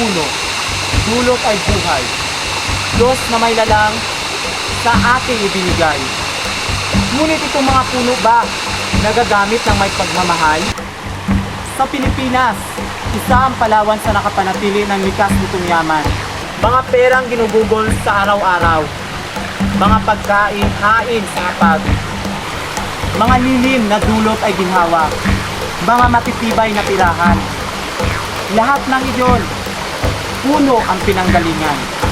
puno, dulot ay buhay. Diyos na may lalang sa ating ibinigay. Ngunit itong mga puno ba nagagamit ng may pagmamahal? Sa Pilipinas, isa ang Palawan sa nakapanatili ng likas nitong yaman. Mga perang ginugugol sa araw-araw. Mga pagkain, hain sa apag. Mga lilim na dulot ay ginhawa. Mga matitibay na tirahan. Lahat ng iyon, puno ang pinanggalingan.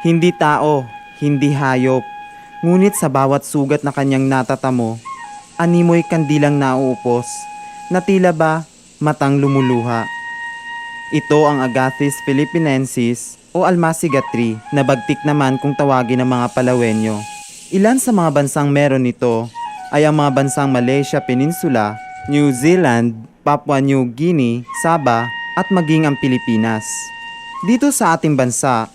Hindi tao, hindi hayop, ngunit sa bawat sugat na kanyang natatamo, animoy kandilang nauupos, na tila ba matang lumuluha. Ito ang Agathis philippinensis o Almasiga tree na bagtik naman kung tawagin ng mga Palawenyo. Ilan sa mga bansang meron nito ay ang mga bansang Malaysia Peninsula, New Zealand, Papua New Guinea, Sabah at maging ang Pilipinas. Dito sa ating bansa,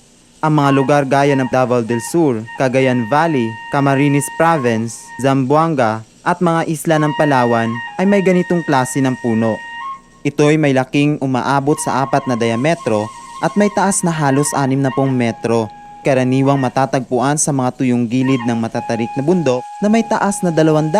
ang mga lugar gaya ng Davao del Sur, Cagayan Valley, Camarines Province, Zamboanga at mga isla ng Palawan ay may ganitong klase ng puno. Ito'y may laking umaabot sa 4 na diametro at may taas na halos 60 metro. Karaniwang matatagpuan sa mga tuyong gilid ng matatarik na bundok na may taas na 200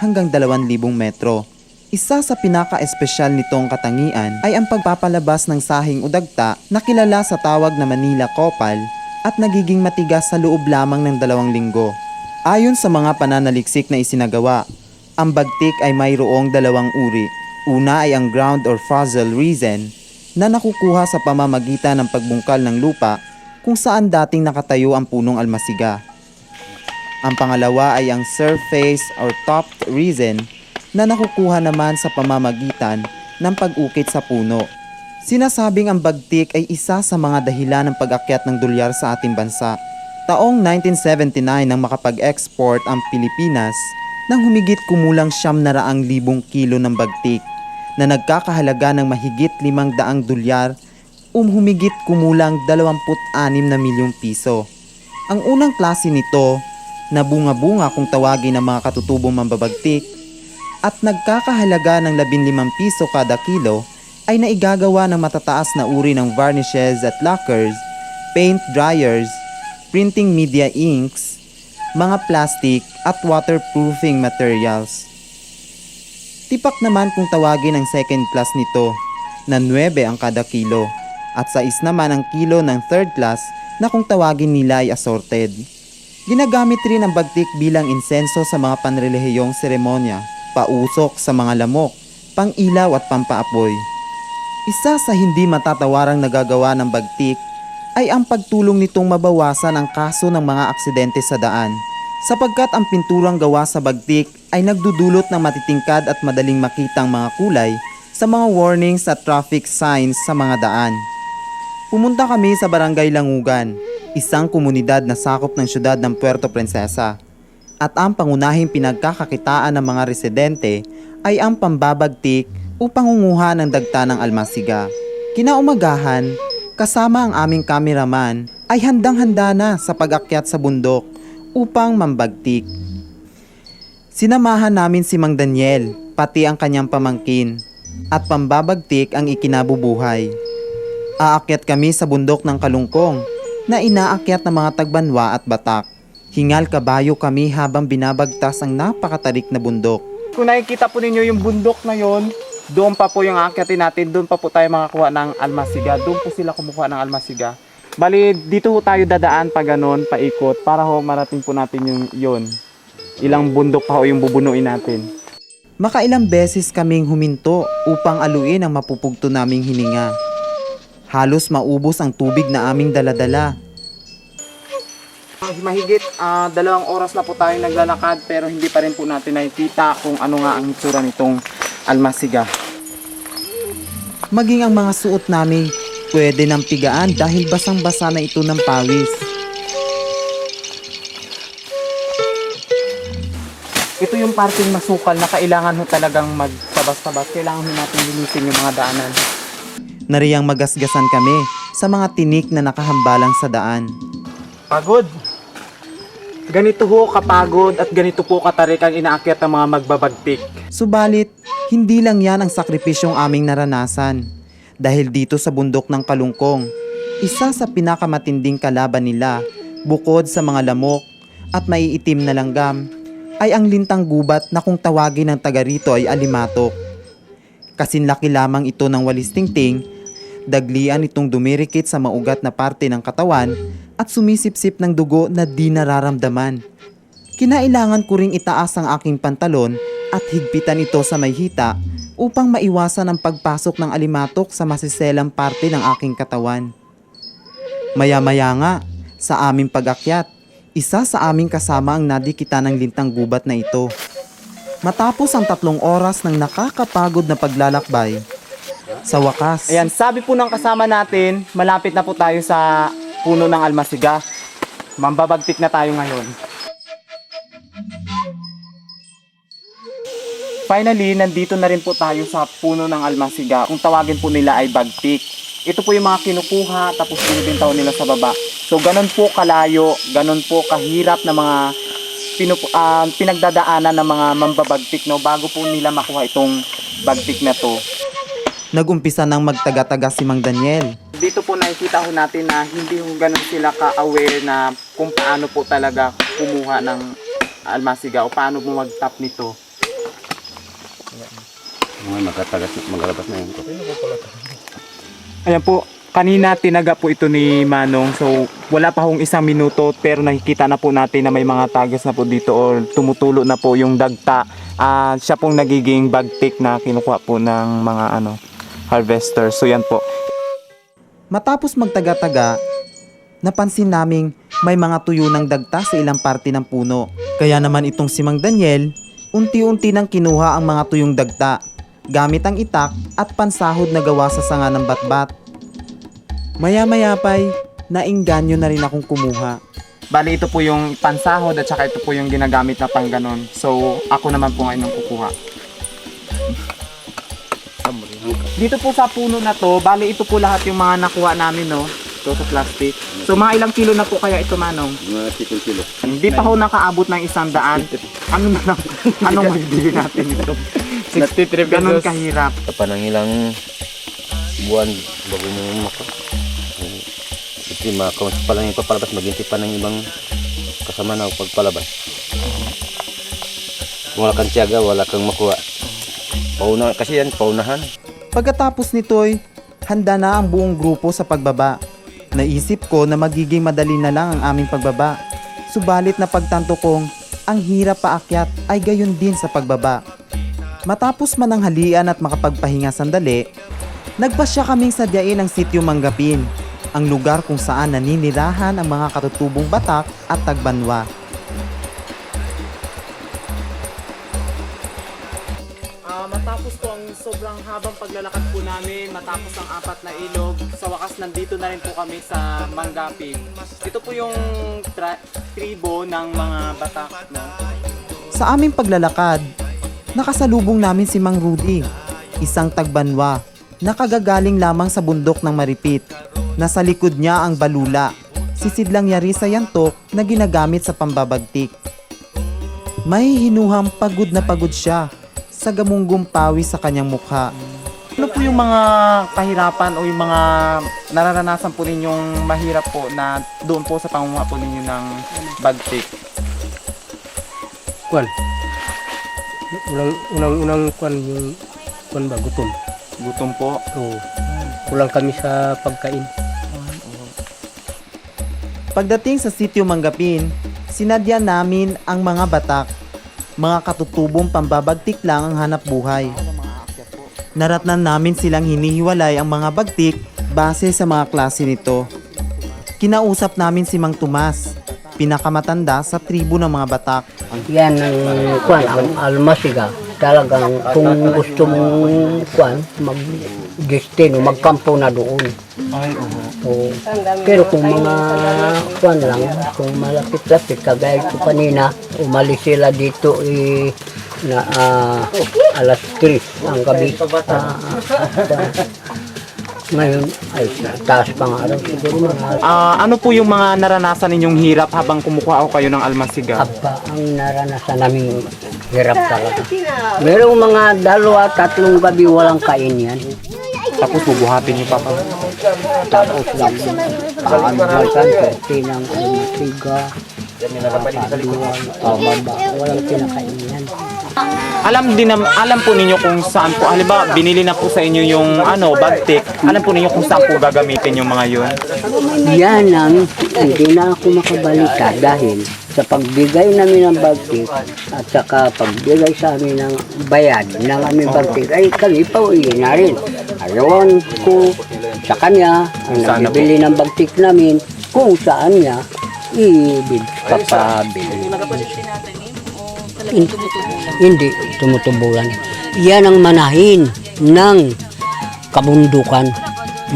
hanggang 2,000 metro. Isa sa pinaka-espesyal nitong katangian ay ang pagpapalabas ng sahing o dagta na kilala sa tawag na Manila Copal at nagiging matigas sa loob lamang ng 2 linggo. Ayon sa mga pananaliksik na isinagawa, ang bagtik ay mayroong 2 uri. Una ay ang ground or fossil resin na nakukuha sa pamamagitan ng pagbungkal ng lupa kung saan dating nakatayo ang punong almasiga. Ang pangalawa ay ang surface or topped resin na nakukuha naman sa pamamagitan ng pag-ukit sa puno. Sinasabing ang bagtik ay isa sa mga dahilan ng pag-akyat ng dolyar sa ating bansa. Taong 1979 nang makapag-export ang Pilipinas ng humigit kumulang 900,000 kilo ng bagtik na nagkakahalaga ng mahigit 500 dolyar o humigit kumulang 26 na milyong piso. Ang unang klase nito na bunga-bunga kung tawagin ng mga katutubong mambabagtik at nagkakahalaga ng 15 piso kada kilo ay naigagawa ng matataas na uri ng varnishes at lacquers, paint dryers, printing media inks, mga plastic at waterproofing materials. Tipak naman kung tawagin ang second class nito na 9 ang kada kilo at 6 naman ang kilo ng third class na kung tawagin nila ay assorted. Ginagamit rin ang bagtik bilang insenso sa mga panrelihiyong seremonya, pausok sa mga lamok, pang-ilaw at pampaapoy. Isa sa hindi matatawarang nagagawa ng bagtik ay ang pagtulong nitong mabawasan ang kaso ng mga aksidente sa daan, sapagkat ang pinturang gawa sa bagtik ay nagdudulot ng matitingkad at madaling makitang mga kulay sa mga warnings at traffic signs sa mga daan. Pumunta kami sa Barangay Langugan, isang komunidad na sakop ng siyudad ng Puerto Princesa. At ang pangunahing pinagkakakitaan ng mga residente ay ang pambabagtik o pangunguha ng dagta ng almasiga. Kinaumagahan, kasama ang aming kameraman ay handang-handa na sa pag-akyat sa bundok upang mambagtik. Sinamahan namin si Mang Daniel, pati ang kanyang pamangkin, at pambabagtik ang ikinabubuhay. Aakyat kami sa bundok ng Kalungkong na inaakyat ng mga tagbanwa at batak. Hingal kabayo kami habang binabagtas ang napakatarik na bundok. Kung nakikita po ninyo yung bundok na yon, doon pa po yung aakyatin natin, doon pa po tayo makakuha ng almasiga. Doon po sila kumukuha ng almasiga. Bali, dito po tayo dadaan pa ganon, paikot, para ho marating po natin yung yon. Ilang bundok pa ho yung bubunuin natin. Makailang beses kaming huminto upang aluin ang mapupugto naming hininga. Halos maubos ang tubig na aming daladala. Mahigit 2 oras na po tayo naglalakad pero hindi pa rin po natin nakikita kung ano nga ang itsura nitong almasiga. Maging ang mga suot namin pwede nang pigaan dahil basang-basa na ito ng pawis. Ito yung parting masukal na kailangan ho talagang magtabas-tabas. Kailangan ho natin linisin yung mga daanan. Nariyang magasgasan kami sa mga tinik na nakahambalang sa daan. Pagod! Ganito ho kapagod at ganito po katarik ang inaakyat ng mga magbabagtik. Subalit, hindi lang yan ang sakripisyong aming naranasan. Dahil dito sa bundok ng Kalungkong, isa sa pinakamatinding kalaban nila, bukod sa mga lamok at maiitim na langgam, ay ang lintang gubat na kung tawagin ng taga rito ay alimatok. Kasinlaki lamang ito ng walis tingting, daglian itong dumirikit sa maugat na parte ng katawan at sumisipsip ng dugo na di nararamdaman. Kinailangan ko ring itaas ang aking pantalon at higpitan ito sa may hita upang maiwasan ang pagpasok ng alimatok sa masiselang parte ng aking katawan. Maya-maya nga, sa aming pag-akyat, isa sa aming kasama ang nadikita ng lintang gubat na ito. Matapos ang 3 oras ng nakakapagod na paglalakbay, sa wakas. Ayan, sabi po ng kasama natin, malapit na po tayo sa puno ng almasiga. Mambabagtik na tayo ngayon. Finally, nandito na rin po tayo sa puno ng almasiga. Kung tawagin po nila ay bagtik. Ito po yung mga kinukuha tapos binibintaw nila sa baba. So ganun po kalayo, ganun po kahirap na mga pinagdadaanan ng mga mambabagtik, no, bago po nila makuha itong bagtik na to. Nagumpisa nang magtaga-taga si Mang Daniel. Dito po nakikita ho natin na hindi ho ganun sila ka-aware na kung paano po talaga kumuha ng almasiga o paano mo mag-tap nito. Magalabas na yun. Ayan po, kanina tinaga po ito ni Manong. So wala pa hong 1 minuto pero nakikita na po natin na may mga tagas na po dito or tumutulo na po yung dagta. Siya pong nagiging bagtik na kinukuha po ng mga harvester. So yan po. Matapos magtaga-taga, napansin naming may mga tuyo ng dagta sa ilang parte ng puno. Kaya naman itong si Mang Daniel, unti-unti nang kinuha ang mga tuyong dagta gamit ang itak at pansahod na gawa sa sanga ng batbat. Maya-maya pa'y nainganyo na rin akong kumuha. Bali ito po yung pansahod at saka ito po yung ginagamit na pang ganon. So ako naman po ngayon ang kukuha. Dito po sa puno na to, bali ito po lahat yung mga nakuha namin, no? Ito sa plastic. So mga ilang kilo na po kaya ito, Manong? Mga 7 kilo. Hindi pa ho nakaabot ng 100. Ano na lang? Anong magbili natin ito? 63 ganun kahirap. Kapan ang ilang buwan bago mo mako. Ito pa lang yung papalabas, maghintay pa ng ibang kasama na pagpalabas. Kung wala kang tiyaga, wala kang makuha. Pauna, kasi yan, paunahan. Pagkatapos nito'y handa na ang buong grupo sa pagbaba. Naisip ko na magiging madali na lang ang aming pagbaba. Subalit na pagtanto kong ang hirap paakyat ay gayon din sa pagbaba. Matapos mananghalian at makapagpahinga sandali, nagpasya kaming sadyain ang sitio Manggapin, ang lugar kung saan naninirahan ang mga katutubong Batak at Tagbanwa. Matapos po ang sobrang habang paglalakad po namin, matapos ang 4 na ilog, sa wakas nandito na rin po kami sa Manggapin. Ito po yung tribo ng mga Batak, no? Sa aming paglalakad, nakasalubong namin si Mang Rudy, isang Tagbanwa, nakagagaling lamang sa bundok ng Maripit. Nasa likod niya ang balula, sisidlang yari sa yantok na ginagamit sa pambabagtik. May hinuhang pagod na pagod siya sa gamunggong pawis sa kanyang mukha. Ano po yung mga kahirapan o yung mga nararanasan po ninyong mahirap po na doon po sa pangunguha po ninyo ng bagtik? Kwan. Unang kwan yung kwan ba, gutom. Gutom po. So, kulang kami sa pagkain. Pagdating sa sitio Manggapin, sinadya namin ang mga Batak. Mga katutubong pambabagtik lang ang hanap buhay. Naratnan namin silang hinihiwalay ang mga bagtik base sa mga klase nito. Kinausap namin si Mang Tomas, pinakamatanda sa tribo ng mga Batak. Yan ang kwan, ang almasiga. Talagang kung gusto mong kwan, mag-destino, magkampo na doon. So, pero kung mga kwan lang, kung malapit-lapit, kagaya ko kanina, umalis sila dito na alas 3 ang gabi. Ngayon, ay taas pa nga araw siguro mga Ano po yung mga naranasan ninyong hirap habang kumukuha o kayo ng almasiga? haba ang naranasan namin hirap talaga. Merong mga 2-3 gabi walang kain yan. Tapos bubuhatin niyo pa. Tapos lang, paanbalkan, tinang almasiga, paduan, pababa, walang pinakain yan. Alam po ninyo kung saan po, halimbawa binili na po sa inyo yung bagtik, alam po ninyo kung saan po gagamitin yung mga yun? Yan ang hindi na ako makabalita dahil sa pagbigay namin ng bagtik at saka pagbigay sa amin ng bayad ng aming bagtik ay kami pa uwi na rin. Ayawan ko sa kanya ang nagbibili ng bagtik namin kung saan niya ipapabili. Hindi tumutubulan. Yan ang manahin ng kabundukan.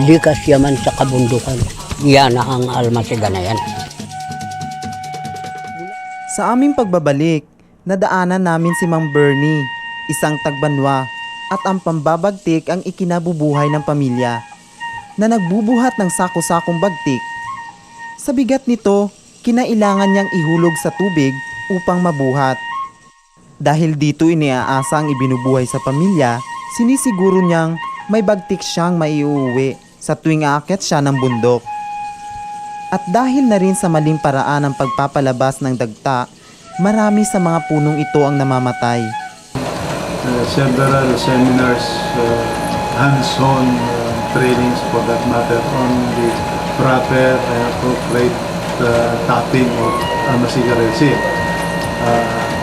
Likas yaman sa kabundukan. Yan ang almasiga na yan. Sa aming pagbabalik, nadaanan namin si Mang Bernie, isang tagbanwa at ang pambabagtik ang ikinabubuhay ng pamilya na nagbubuhat ng sako-sakong bagtik. Sa bigat nito, kinailangan niyang ihulog sa tubig upang mabuhat. Dahil dito iniaasa ang ibinubuhay sa pamilya, sinisiguro niyang may bagtik siyang maiuwi sa tuwing aakyat siya ng bundok. At dahil na rin sa maling paraan ng pagpapalabas ng dagta, marami sa mga punong ito ang namamatay. Several seminars, hands-on trainings for that matter on the proper and appropriate tapping of almasiga resin.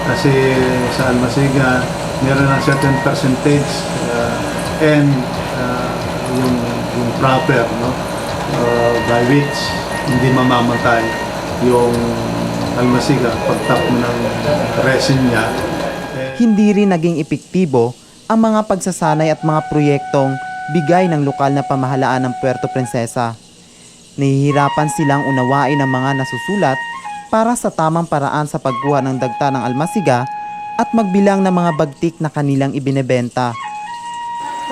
Kasi sa almasiga, meron ng certain percentage and yung proper, no? By which hindi mamamatay yung almasiga pag-tap mo ng resin niya. Hindi rin naging epektibo ang mga pagsasanay at mga proyektong bigay ng lokal na pamahalaan ng Puerto Princesa. Nahihirapan silang unawain ang mga nasusulat para sa tamang paraan sa pagkuha ng dagta ng almasiga at magbilang ng mga bagtik na kanilang ibinebenta.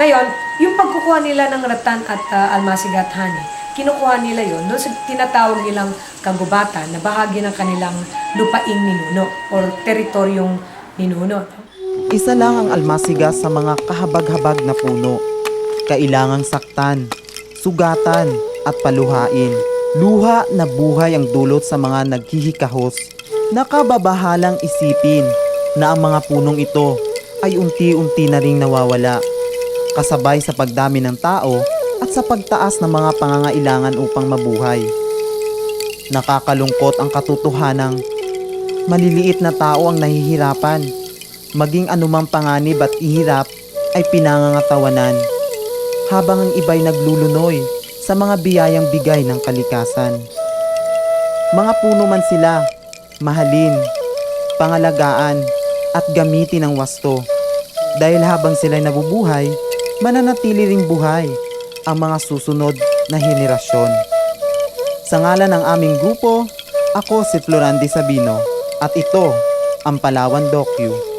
Ngayon, yung pagkukuha nila ng ratan at almasiga at honey, kinukuha nila yun doon sa tinatawag nilang kagubatan na bahagi ng kanilang lupaing ninuno or teritoryong ninuno. Isa lang ang almasiga sa mga kahabag-habag na puno. Kailangang saktan, sugatan at paluhain. Luha na buhay ang dulot sa mga naghihikahos. Nakababahalang isipin na ang mga punong ito ay unti-unti na ring nawawala. Kasabay sa pagdami ng tao at sa pagtaas ng mga pangangailangan upang mabuhay. Nakakalungkot ang katotohanang maliliit na tao ang nahihirapan. Maging anumang panganib at ihirap ay pinangangatawanan. Habang ang iba'y naglulunoy sa mga biyayang bigay ng kalikasan. Mga puno man sila, mahalin, pangalagaan at gamitin ng wasto. Dahil habang sila'y nabubuhay, mananatili ring buhay ang mga susunod na henerasyon. Sa ngalan ng aming grupo, ako si Florandi Sabino at ito ang Palawan Docu.